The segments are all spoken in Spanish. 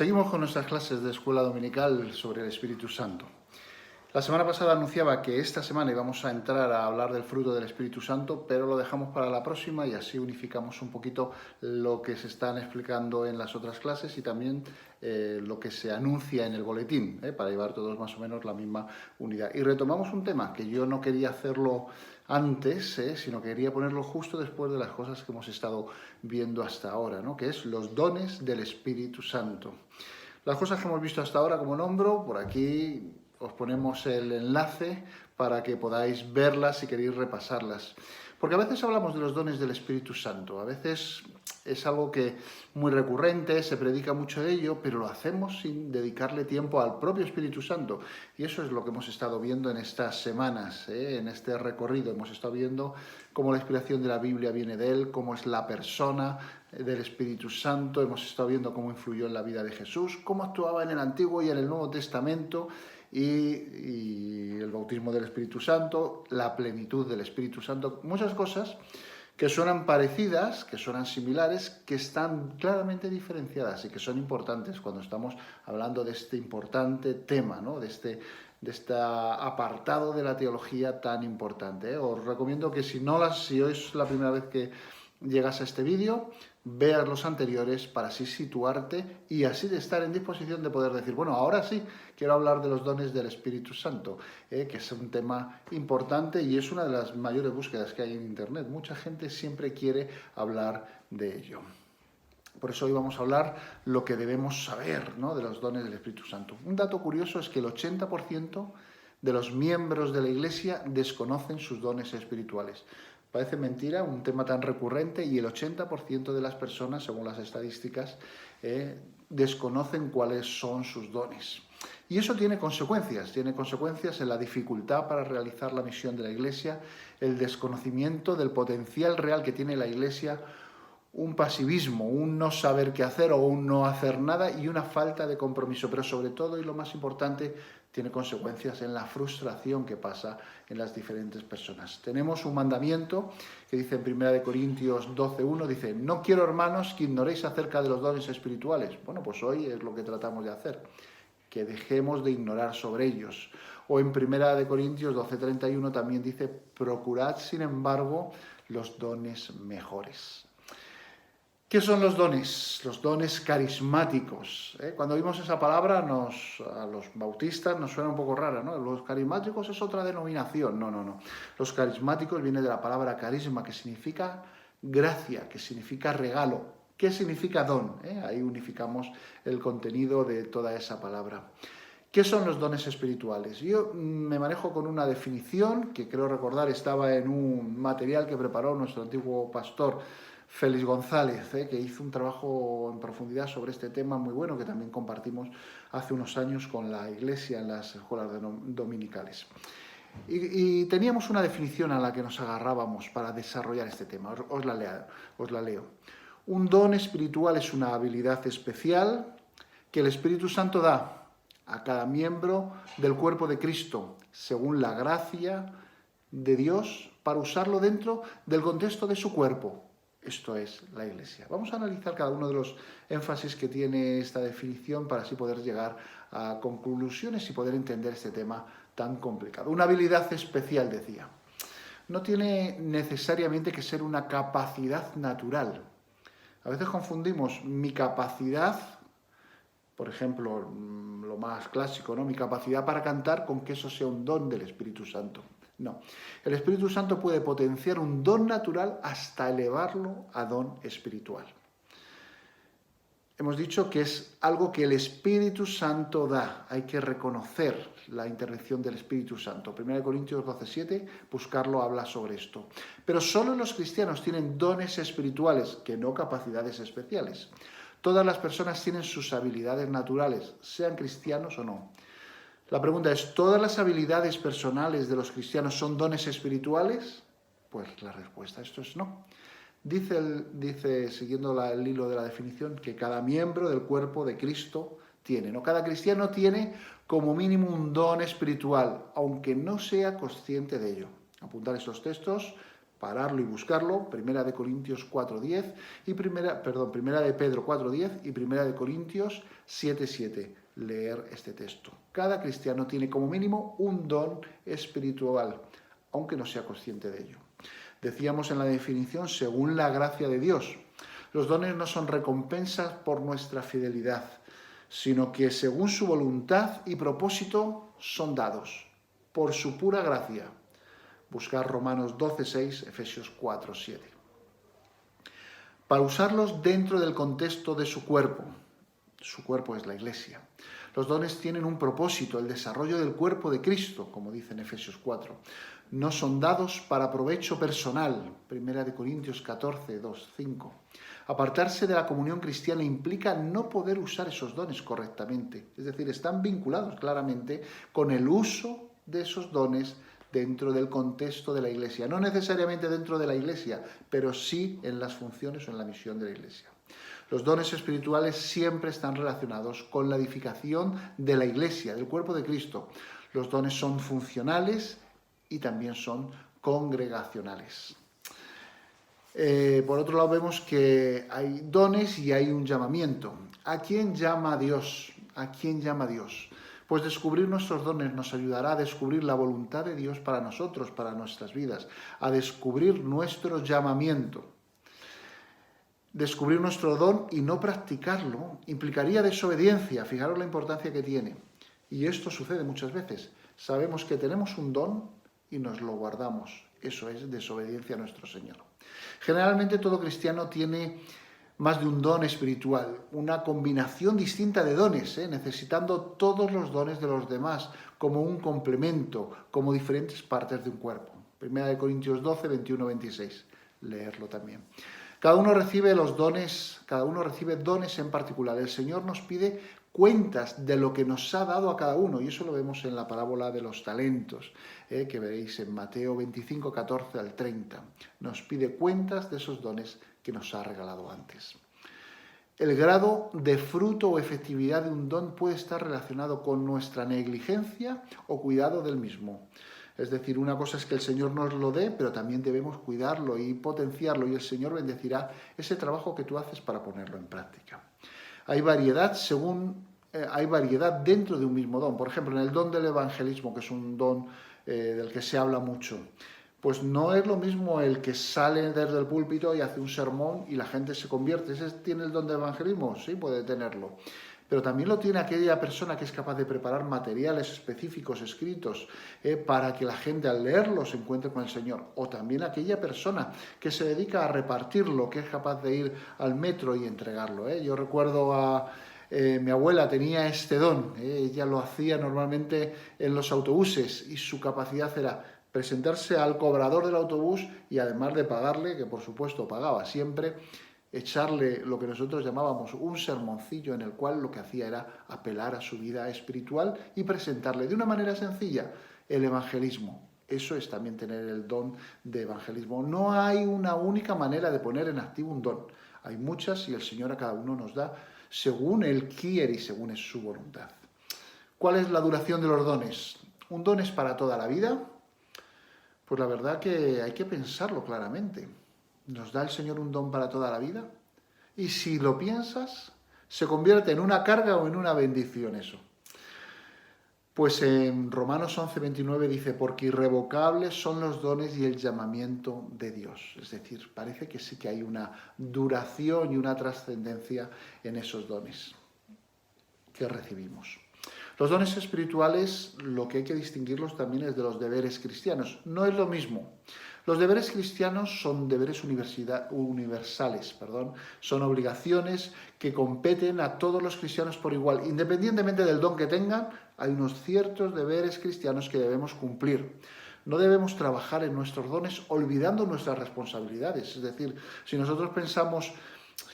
Seguimos con nuestras clases de escuela dominical sobre el Espíritu Santo. La semana pasada anunciaba que esta semana íbamos a entrar a hablar del fruto del Espíritu Santo, pero lo dejamos para la próxima y así unificamos un poquito lo que se están explicando en las otras clases y también lo que se anuncia en el boletín, para llevar todos más o menos la misma unidad. Y retomamos un tema que yo no quería hacerlo antes, sino que quería ponerlo justo después de las cosas que hemos estado viendo hasta ahora, ¿no? Que es los dones del Espíritu Santo. Las cosas que hemos visto hasta ahora, como nombro, por aquí os ponemos el enlace para que podáis verlas si queréis repasarlas. Porque a veces hablamos de los dones del Espíritu Santo, a veces es algo que muy recurrente, se predica mucho de ello, pero lo hacemos sin dedicarle tiempo al propio Espíritu Santo. Y eso es lo que hemos estado viendo en estas semanas, en este recorrido. Hemos estado viendo cómo la inspiración de la Biblia viene de él, cómo es la persona del Espíritu Santo. Hemos estado viendo cómo influyó en la vida de Jesús, cómo actuaba en el Antiguo y en el Nuevo Testamento, y el bautismo del Espíritu Santo, la plenitud del Espíritu Santo, muchas cosas que suenan parecidas, que suenan similares, que están claramente diferenciadas y que son importantes cuando estamos hablando de este importante tema, ¿no? de este apartado de la teología tan importante. Os recomiendo que si hoy es la primera vez que llegas a este vídeo, veas los anteriores para así situarte y así de estar en disposición de poder decir, bueno, ahora sí, quiero hablar de los dones del Espíritu Santo, que es un tema importante y es una de las mayores búsquedas que hay en Internet. Mucha gente siempre quiere hablar de ello. Por eso hoy vamos a hablar lo que debemos saber, ¿no?, de los dones del Espíritu Santo. Un dato curioso es que el 80% de los miembros de la Iglesia desconocen sus dones espirituales. Parece mentira, un tema tan recurrente, y el 80% de las personas, según las estadísticas, desconocen cuáles son sus dones. Y eso tiene consecuencias en la dificultad para realizar la misión de la Iglesia, el desconocimiento del potencial real que tiene la Iglesia, un pasivismo, un no saber qué hacer o un no hacer nada y una falta de compromiso, pero sobre todo, y lo más importante, tiene consecuencias en la frustración que pasa en las diferentes personas. Tenemos un mandamiento que dice en 1 Corintios 12:1, dice, no quiero, hermanos, que ignoréis acerca de los dones espirituales. Bueno, pues hoy es lo que tratamos de hacer, que dejemos de ignorar sobre ellos. O en 1 Corintios 12:31 también dice, procurad, sin embargo, los dones mejores. ¿Qué son los dones? Los dones carismáticos. Cuando vimos esa palabra, a los bautistas nos suena un poco rara, ¿no? Los carismáticos es otra denominación. No. Los carismáticos viene de la palabra carisma, que significa gracia, que significa regalo. ¿Qué significa don? Ahí unificamos el contenido de toda esa palabra. ¿Qué son los dones espirituales? Yo me manejo con una definición que creo recordar estaba en un material que preparó nuestro antiguo pastor Félix González, que hizo un trabajo en profundidad sobre este tema muy bueno, que también compartimos hace unos años con la Iglesia en las escuelas dominicales. Y teníamos una definición a la que nos agarrábamos para desarrollar este tema. Os la leo. Un don espiritual es una habilidad especial que el Espíritu Santo da a cada miembro del cuerpo de Cristo, según la gracia de Dios, para usarlo dentro del contexto de su cuerpo. Esto es la Iglesia. Vamos a analizar cada uno de los énfasis que tiene esta definición para así poder llegar a conclusiones y poder entender este tema tan complicado. Una habilidad especial, decía. No tiene necesariamente que ser una capacidad natural. A veces confundimos mi capacidad, por ejemplo, lo más clásico, ¿no?, mi capacidad para cantar, con que eso sea un don del Espíritu Santo. No, el Espíritu Santo puede potenciar un don natural hasta elevarlo a don espiritual. Hemos dicho que es algo que el Espíritu Santo da. Hay que reconocer la intervención del Espíritu Santo. 1 Corintios 12:7, buscarlo, habla sobre esto. Pero solo los cristianos tienen dones espirituales, que no capacidades especiales. Todas las personas tienen sus habilidades naturales, sean cristianos o no. La pregunta es, ¿todas las habilidades personales de los cristianos son dones espirituales? Pues la respuesta a esto es no. Dice, siguiendo el hilo de la definición, que cada miembro del cuerpo de Cristo tiene, ¿no? Cada cristiano tiene como mínimo un don espiritual, aunque no sea consciente de ello. Apuntar estos textos, pararlo y buscarlo, Primera de Corintios 4:10 y Primera de Pedro 4:10 y Primera de Corintios 7:7. Leer este texto. Cada cristiano tiene como mínimo un don espiritual, aunque no sea consciente de ello. Decíamos en la definición, según la gracia de Dios. Los dones no son recompensas por nuestra fidelidad, sino que según su voluntad y propósito son dados, por su pura gracia. Buscar Romanos 12:6, Efesios 4:7. Para usarlos dentro del contexto de su cuerpo es la Iglesia. Los dones tienen un propósito, el desarrollo del cuerpo de Cristo, como dice en Efesios 4. No son dados para provecho personal, 1 Corintios 14:2-5. Apartarse de la comunión cristiana implica no poder usar esos dones correctamente. Es decir, están vinculados claramente con el uso de esos dones dentro del contexto de la Iglesia. No necesariamente dentro de la Iglesia, pero sí en las funciones o en la misión de la Iglesia. Los dones espirituales siempre están relacionados con la edificación de la Iglesia, del cuerpo de Cristo. Los dones son funcionales y también son congregacionales. Por otro lado vemos que hay dones y hay un llamamiento. ¿A quién llama Dios? ¿A quién llama Dios? Pues descubrir nuestros dones nos ayudará a descubrir la voluntad de Dios para nosotros, para nuestras vidas, a descubrir nuestro llamamiento. Descubrir nuestro don y no practicarlo implicaría desobediencia. Fijaros la importancia que tiene. Y esto sucede muchas veces. Sabemos que tenemos un don y nos lo guardamos. Eso es desobediencia a nuestro Señor. Generalmente todo cristiano tiene más de un don espiritual, una combinación distinta de dones, necesitando todos los dones de los demás como un complemento, como diferentes partes de un cuerpo. 1 Corintios 12, 21-26. Leerlo también. Cada uno recibe dones en particular. El Señor nos pide cuentas de lo que nos ha dado a cada uno, y eso lo vemos en la parábola de los talentos, que veréis en Mateo 25, 14-30. Nos pide cuentas de esos dones que nos ha regalado antes. El grado de fruto o efectividad de un don puede estar relacionado con nuestra negligencia o cuidado del mismo. Es decir, una cosa es que el Señor nos lo dé, pero también debemos cuidarlo y potenciarlo, y el Señor bendecirá ese trabajo que tú haces para ponerlo en práctica. Hay variedad dentro de un mismo don. Por ejemplo, en el don del evangelismo, que es un don del que se habla mucho, pues no es lo mismo el que sale desde el púlpito y hace un sermón y la gente se convierte. ¿Ese tiene el don de evangelismo? Sí, puede tenerlo. Pero también lo tiene aquella persona que es capaz de preparar materiales específicos, escritos, para que la gente al leerlos se encuentre con el Señor. O también aquella persona que se dedica a repartirlo, que es capaz de ir al metro y entregarlo. Yo recuerdo mi abuela tenía este don, ella lo hacía normalmente en los autobuses y su capacidad era presentarse al cobrador del autobús y además de pagarle, que por supuesto pagaba siempre, echarle lo que nosotros llamábamos un sermoncillo en el cual lo que hacía era apelar a su vida espiritual y presentarle de una manera sencilla el evangelismo. Eso es también tener el don de evangelismo. No hay una única manera de poner en activo un don. Hay muchas y el Señor a cada uno nos da según Él quiere y según es su voluntad. ¿Cuál es la duración de los dones? ¿Un don es para toda la vida? Pues la verdad que hay que pensarlo claramente. ¿Nos da el Señor un don para toda la vida? Y si lo piensas, ¿se convierte en una carga o en una bendición eso? Pues en Romanos 11:29 dice, porque irrevocables son los dones y el llamamiento de Dios. Es decir, parece que sí que hay una duración y una trascendencia en esos dones que recibimos. Los dones espirituales, lo que hay que distinguirlos también es de los deberes cristianos. No es lo mismo. Los deberes cristianos son deberes universales, son obligaciones que competen a todos los cristianos por igual. Independientemente del don que tengan, hay unos ciertos deberes cristianos que debemos cumplir. No debemos trabajar en nuestros dones olvidando nuestras responsabilidades. Es decir, si nosotros pensamos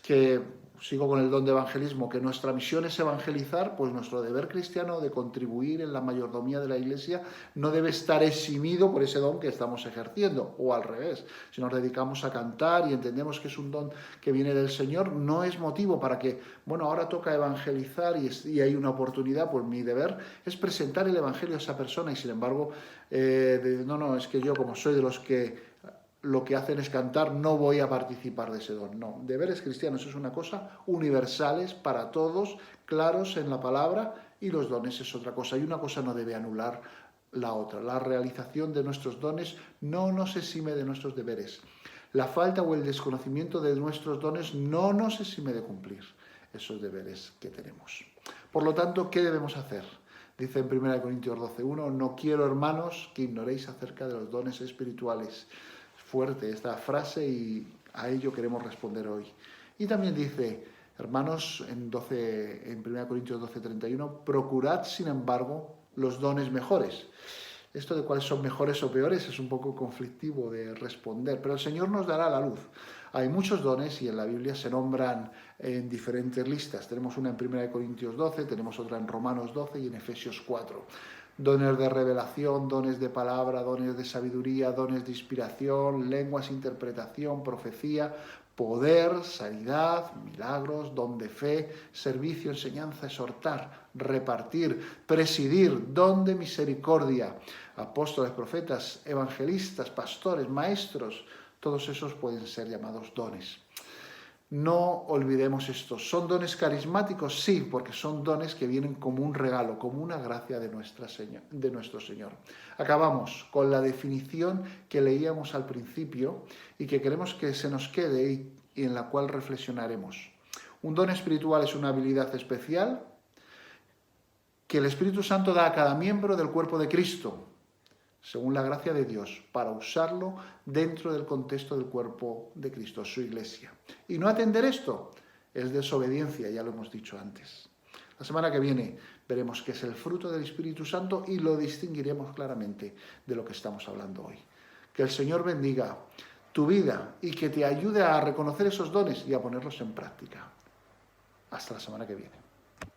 que, sigo con el don de evangelismo, que nuestra misión es evangelizar, pues nuestro deber cristiano de contribuir en la mayordomía de la Iglesia no debe estar eximido por ese don que estamos ejerciendo, o al revés. Si nos dedicamos a cantar y entendemos que es un don que viene del Señor, no es motivo para que, ahora toca evangelizar y hay una oportunidad, pues mi deber es presentar el Evangelio a esa persona y sin embargo, es que yo como soy de los que lo que hacen es cantar, no voy a participar de ese don. No, deberes cristianos es una cosa universales para todos, claros en la palabra, y los dones es otra cosa. Y una cosa no debe anular la otra. La realización de nuestros dones no nos exime de nuestros deberes. La falta o el desconocimiento de nuestros dones no nos exime de cumplir esos deberes que tenemos. Por lo tanto, ¿qué debemos hacer? Dice en 1 Corintios 12:1, no quiero, hermanos, que ignoréis acerca de los dones espirituales. Fuerte esta frase y a ello queremos responder hoy. Y también dice, hermanos, en 1 Corintios 12:31, procurad, sin embargo, los dones mejores. Esto de cuáles son mejores o peores es un poco conflictivo de responder, pero el Señor nos dará la luz. Hay muchos dones y en la Biblia se nombran en diferentes listas. Tenemos una en 1 Corintios 12, tenemos otra en Romanos 12 y en Efesios 4. Dones de revelación, dones de palabra, dones de sabiduría, dones de inspiración, lenguas, interpretación, profecía, poder, sanidad, milagros, don de fe, servicio, enseñanza, exhortar, repartir, presidir, don de misericordia, apóstoles, profetas, evangelistas, pastores, maestros, todos esos pueden ser llamados dones. No olvidemos esto. ¿Son dones carismáticos? Sí, porque son dones que vienen como un regalo, como una gracia de nuestro Señor. Acabamos con la definición que leíamos al principio y que queremos que se nos quede y en la cual reflexionaremos. Un don espiritual es una habilidad especial que el Espíritu Santo da a cada miembro del cuerpo de Cristo, según la gracia de Dios, para usarlo dentro del contexto del cuerpo de Cristo, su iglesia. Y no atender esto es desobediencia, ya lo hemos dicho antes. La semana que viene veremos qué es el fruto del Espíritu Santo y lo distinguiremos claramente de lo que estamos hablando hoy. Que el Señor bendiga tu vida y que te ayude a reconocer esos dones y a ponerlos en práctica. Hasta la semana que viene.